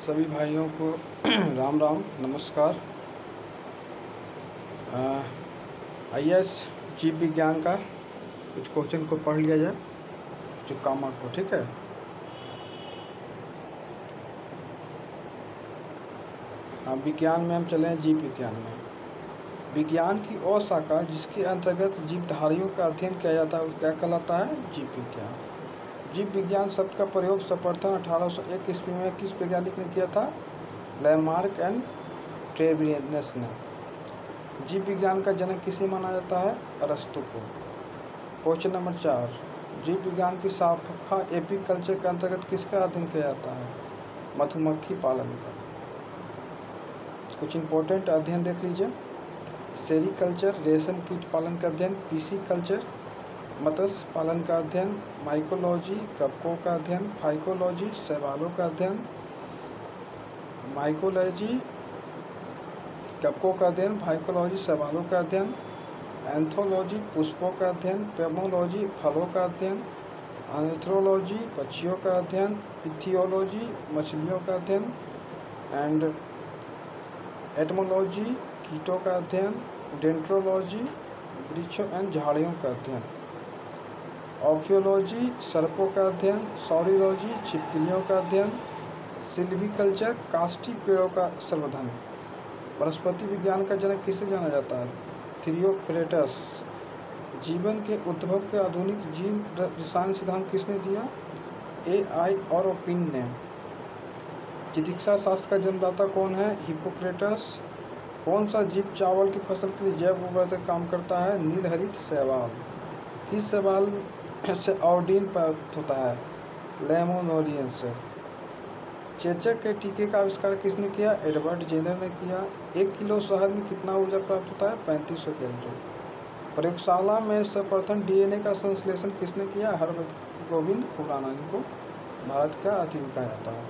सभी भाइयों को राम राम नमस्कार। आईएएस जीव विज्ञान का कुछ क्वेश्चन को पढ़ लिया जाए जो काम आपको, ठीक है। विज्ञान में हम चले हैं जीव विज्ञान में। विज्ञान की और शाखा जिसके अंतर्गत जीवधारियों का अध्ययन किया जाता है वो क्या कहलाता है? जीव विज्ञान। जीव विज्ञान शब्द का प्रयोग सर्वप्रथम 1801 ईस्वी में किस वैज्ञानिक ने किया था? लैमार्क एंड ट्रेवियस ने। जीव विज्ञान का जनक किसे माना जाता है? अरस्तु को। क्वेश्चन नंबर 4, जीव विज्ञान की शाखा एपीकल्चर के अंतर्गत किसका अध्ययन किया जाता है? मधुमक्खी पालन का। कुछ इंपॉर्टेंट अध्ययन देख लीजिए। सेरीकल्चर रेशम कीट पालन का अध्ययन, पीसीकल्चर मत्स्य पालन का अध्ययन, माइकोलॉजी कवकों का अध्ययन, फाइकोलॉजी शैवालों का अध्ययन, माइकोलॉजी कवकों का अध्ययन, फाइकोलॉजी शैवालों का अध्ययन, एंथोलॉजी पुष्पों का अध्ययन, पेमोलॉजी फलों का अध्ययन, आर्निथ्रोलॉजी पक्षियों का अध्ययन, इथियोलॉजी मछलियों का अध्ययन एंड एटमोलॉजी कीटों का अध्ययन, डेंट्रोलॉजी वृक्षों एंड झाड़ियों का अध्ययन, ऑफियोलॉजी सर्पों का अध्ययन, सॉरिलॉजी छिपकलियों का अध्ययन, सिल्वीकल्चर काष्ठी पेड़ों का संवर्धन। वनस्पति विज्ञान का जनक किसे जाना जाता है? थियोफ्रेटस। जीवन के उद्भव के आधुनिक जीव रसायन सिद्धांत किसने दिया? AI ऑरोपिन ने। चिकित्सा शास्त्र का जन्मदाता कौन है? हिप्पोक्रेटस। कौन सा जीव चावल की फसल के लिए जैव उर्वरक काम करता है? नीलहरित शैवाल। किस शैवाल से आयोडीन प्राप्त होता है? लेमोनोरियन से। चेचक के टीके का आविष्कार किसने किया? एडवर्ड जेनर ने किया। 1 किलो शहद में कितना ऊर्जा प्राप्त होता है? 3500 कैलोरी। प्रयोगशाला में सर्वप्रथम DNA का संश्लेषण किसने किया? हरगोविंद खुराना, इनको भारत का अतिथि कहा जाता है।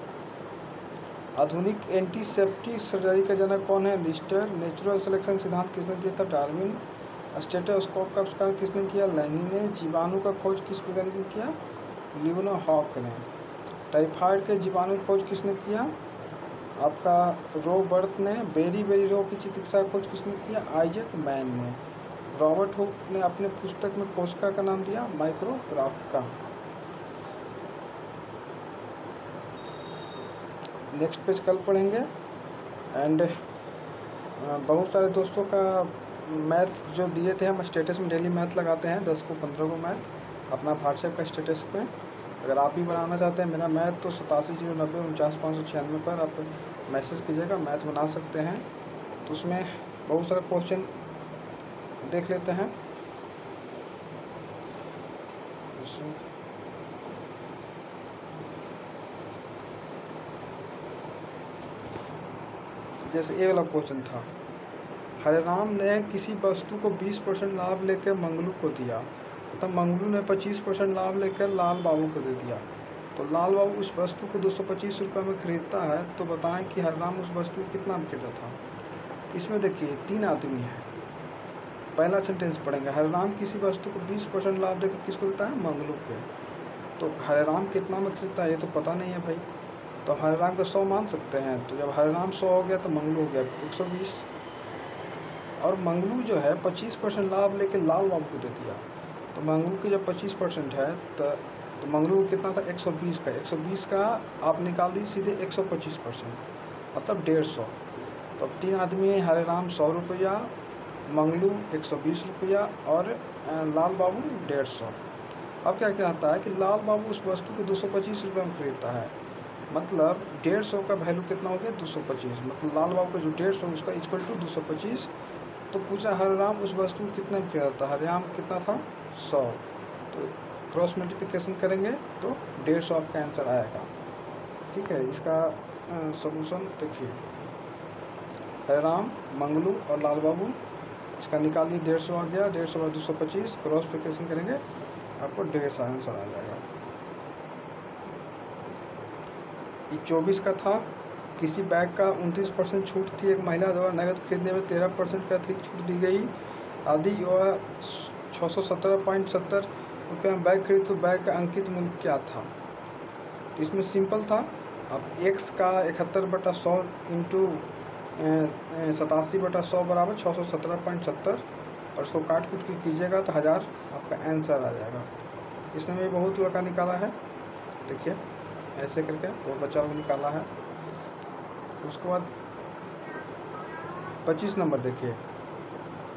आधुनिक एंटीसेप्टिक सर्जरी का जनक कौन है? लिस्टर। नेचुरल सिलेक्शन सिद्धांत किसने दिया था? डार्विन। स्टेथोस्कोप का आविष्कार किसने किया? लैनी ने। जीवाणु का खोज किस वैज्ञानिक ने किया? लियोनहॉक ने। टाइफाइड के जीवाणु की खोज किसने किया? आपका रॉबर्ट ने। बेरी रोग की चिकित्सा खोज किसने किया? आइजैक मैन ने। रॉबर्ट हुक ने अपने पुस्तक में कोशिका का नाम दिया माइक्रोग्राफिका। नेक्स्ट पेज कल पढ़ेंगे एंड बहुत सारे दोस्तों का मैथ जो दिए थे हम स्टेटस में डेली मैथ लगाते हैं 10 को 15 को मैथ अपना व्हाट्सएप का स्टेटस पे। अगर आप भी बनाना चाहते हैं मेरा मैथ तो 8709094596 पर आप मैसेज कीजिएगा, मैथ बना सकते हैं। तो उसमें बहुत सारे क्वेश्चन देख लेते हैं। जैसे ये वाला क्वेश्चन था, हरिराम ने किसी वस्तु को 20% लाभ लेकर मंगलू को दिया, तो मंगलू ने 25% लाभ लेकर लाल बाबू को दे दिया। तो लाल बाबू उस वस्तु को 225 रुपये में खरीदता है, तो बताएं कि हरिराम उस वस्तु को कितना में खरीदा था। इसमें देखिए 3 आदमी हैं। पहला सेंटेंस पढ़ेंगे, हरिराम किसी वस्तु को 20% लाभ लेकर किसको देता है? मंगलू के। तो हरिराम कितना में खरीदता है ये तो पता नहीं है भाई, तो हरिराम को 100 मान सकते हैं। तो जब हरिराम 100 हो गया तो मंगलू हो गया 120, और मंगलू जो है 25% लाभ लेके लाल बाबू को दे दिया। तो मंगलू की जब 25% है तो मंगलू कितना था? 120 का। 120 का आप निकाल दी सीधे 125%, मतलब 150। तो अब 3 आदमी हैं, हरिराम 100 रुपया, मंगलू 120 रुपया और लाल बाबू 150। अब क्या कहता है कि लाल बाबू उस वस्तु को 225 रुपये में खरीदता है, मतलब 150 का वैल्यू कितना हो गया? 225। मतलब लाल बाबू का जो 150 उसका इक्वल टू 225। तो पूछा हरिराम उस वस्तु को कितना में खरीदा था? हरिराम कितना था? 100। तो क्रॉस मल्टीप्लिकेशन करेंगे तो 150 आपका आंसर आएगा। ठीक है, इसका सॉल्यूशन देखिए, हरिराम मंगलू और लाल बाबू, इसका निकालिए 150 आ गया, 150 और 225 क्रॉस मल्टीप्लिकेशन करेंगे आपको 150 आंसर आ जाएगा। 24 का था, किसी बैग का 29% छूट थी, एक महिला द्वारा नकद खरीदने में 13% का अतिरिक्त छूट दी गई आदि, वह 617.70 रुपये में बैग खरीद, तो बैग का अंकित मूल्य क्या था? इसमें सिंपल था, अब x का 71/100 इंटू 87/100 बराबर 617.70 और इसको काट कूट के कीजिएगा तो 1000 आपका आंसर आ जाएगा। इसने भी बहुत लड़का निकाला है, देखिए ऐसे करके वो बच्चा लोग निकाला है। उसके बाद 25 नंबर देखिए,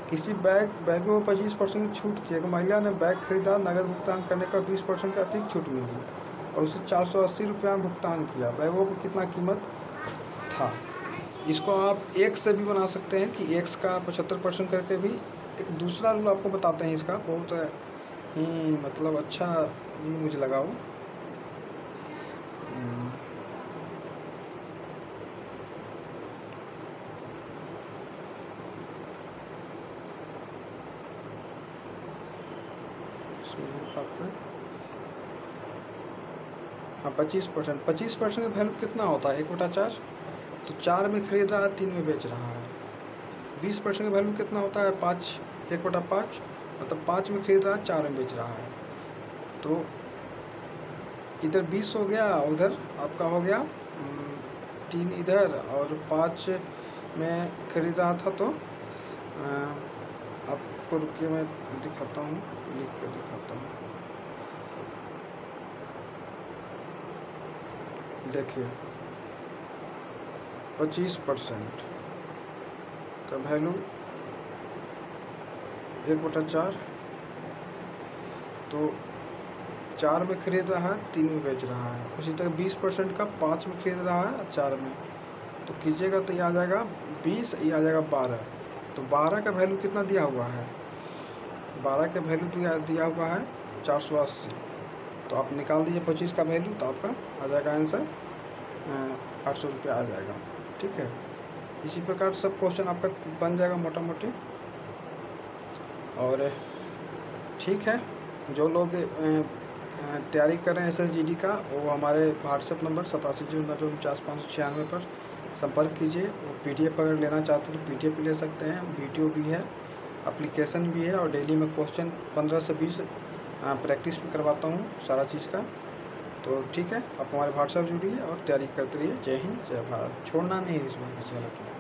किसी बैगों को 25% छूट थी। एक महिला ने बैग खरीदा, नगद भुगतान करने पर 20% का अधिक छूट मिली और उसे 480 रुपये में भुगतान किया। बैगों को कितना कीमत था? इसको आप एक से भी बना सकते हैं कि x का 75% करके भी। एक दूसरा रूल आपको बताते हैं, इसका बहुत ही मतलब अच्छा मुझे लगा वो। हाँ 25% का वैल्यू कितना होता है? 1/4। तो 4 में खरीद रहा है, 3 में बेच रहा है। 20% का वैल्यू कितना होता है? 5, 1/5 मतलब 5 में खरीद रहा है, 4 में बेच रहा है। तो इधर 20 हो गया, उधर आपका हो गया 3 इधर और 5 में खरीद रहा था। तो आपको रुकिए मैं दिखाता हूँ, लिख कर दिखाता हूँ। देखिए 25% का वैल्यू 1/4, तो 4 में खरीद रहा है, 3 में बेच रहा है। उसी तरह 20% का 5 में खरीद रहा है, 4 में, तो कीजिएगा तो ये आ जाएगा 20, ये आ जाएगा 12। तो 12 का वैल्यू कितना दिया हुआ है? 12 का वैल्यू दिया हुआ है 480। तो आप निकाल दीजिए 25 का वैल्यू, तो आपका आ जाएगा आंसर 800 रुपये आ जाएगा। ठीक है, इसी प्रकार सब क्वेश्चन आपका बन जाएगा मोटा मोटी। और ठीक है, जो लोग तैयारी कर रहे हैं SSGD का, वो हमारे व्हाट्सएप नंबर 870949 पर संपर्क कीजिए। वो PDF अगर लेना चाहते हैं तो PDF ले सकते हैं, वीडियो भी है, एप्लीकेशन भी है, और डेली में क्वेश्चन 15 से 20 प्रैक्टिस भी करवाता हूँ सारा चीज़ का। तो ठीक है, आप हमारे व्हाट्सएप जुड़िए और तैयारी करते रहिए। जय हिंद, जय भारत। छोड़ना नहीं इसमें, चलो।